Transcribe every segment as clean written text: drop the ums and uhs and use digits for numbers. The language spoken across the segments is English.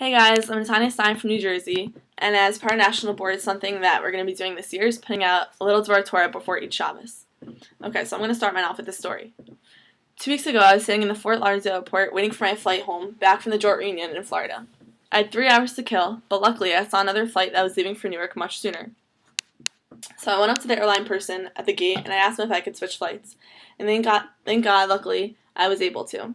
Hey guys, I'm Netanya Stein from New Jersey, and as part of National Board, something that we're going to be doing this year is putting out a little Dvar Torah before each Shabbos. Okay, so I'm going to start mine off with this story. 2 weeks ago, I was sitting in the Fort Lauderdale airport waiting for my flight home back from the Joint Reunion in Florida. I had 3 hours to kill, but luckily I saw another flight that was leaving for Newark much sooner. So I went up to the airline person at the gate and I asked him if I could switch flights. And thank God, luckily, I was able to.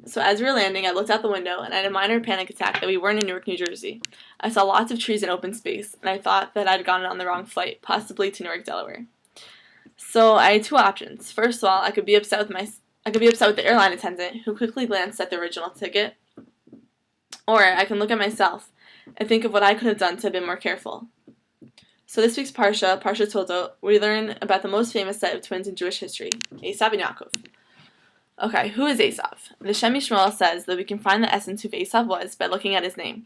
So as we were landing, I looked out the window and I had a minor panic attack that we weren't in Newark, New Jersey. I saw lots of trees and open space, and I thought that I'd gotten on the wrong flight, possibly to Newark, Delaware. So I had 2 options. First of all, I could be upset with the airline attendant who quickly glanced at the original ticket, or I can look at myself and think of what I could have done to have been more careful. So this week's parsha toldot, we learn about the most famous set of twins in Jewish history, Esav and Yaakov. Okay, who is Esav? The Shem Yishmael says that we can find the essence of who Esav was by looking at his name.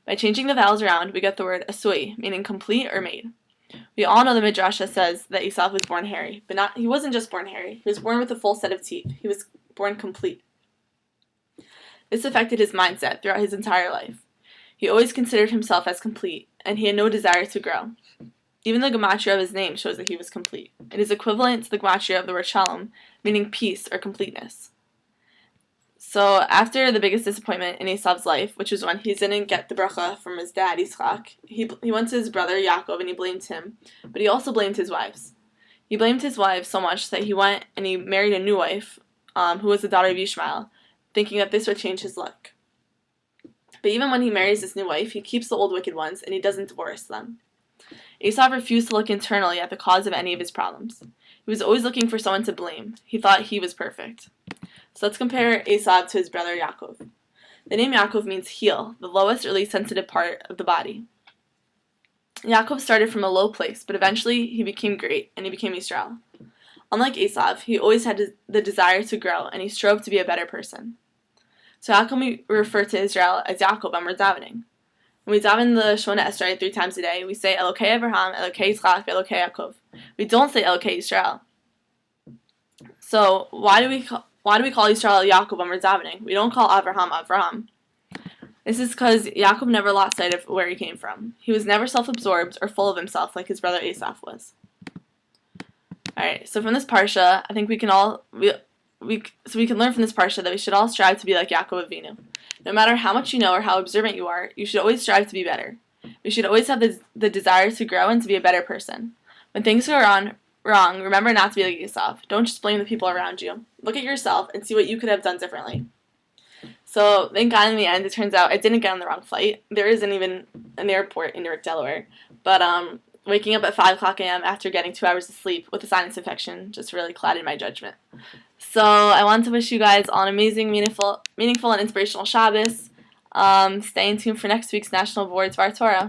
By changing the vowels around, we get the word asui, meaning complete or made. We all know the Midrash says that Esav was born hairy, but he wasn't just born hairy. He was born with a full set of teeth. He was born complete. This affected his mindset throughout his entire life. He always considered himself as complete, and he had no desire to grow. Even the gematria of his name shows that he was complete. It is equivalent to the gematria of the word shalom, meaning peace or completeness. So after the biggest disappointment in Esav's life, which was when he didn't get the bracha from his dad, Yitzchak, he went to his brother Yaakov and he blamed him, but he also blamed his wives. He blamed his wives so much that he went and he married a new wife, who was the daughter of Yishmael, thinking that this would change his luck. But even when he marries this new wife, he keeps the old wicked ones and he doesn't divorce them. Esav refused to look internally at the cause of any of his problems. He was always looking for someone to blame. He thought he was perfect. So let's compare Esav to his brother Yaakov. The name Yaakov means heel, the lowest or least sensitive part of the body. Yaakov started from a low place, but eventually he became great, and he became Israel. Unlike Esav, he always had the desire to grow, and he strove to be a better person. So how can we refer to Israel as Yaakov when we're davening? When we daven the Shemona Esrei 3 times a day, we say Elokei Abraham, Elokei Yitzchak, Elokei Yaakov. We don't say Elokei Yisrael. So why do we call Yisrael Yaakov when we're davening? We don't call Abraham Avraham. This is because Yaakov never lost sight of where he came from. He was never self-absorbed or full of himself like his brother Esav was. Alright, so from this parsha, I think we can learn from this parsha that we should all strive to be like Yaakov Avinu. No matter how much you know or how observant you are, you should always strive to be better. We should always have the desire to grow and to be a better person. When things go wrong, remember not to be like Esav. Don't just blame the people around you. Look at yourself and see what you could have done differently. So, thank God in the end, it turns out I didn't get on the wrong flight. There isn't even an airport in Newark, Delaware. But waking up at 5 o'clock a.m. after getting 2 hours of sleep with a sinus infection just really clouded my judgment. So I want to wish you guys all an amazing, meaningful, and inspirational Shabbos. Stay in tune for next week's National Board Dvar Torah.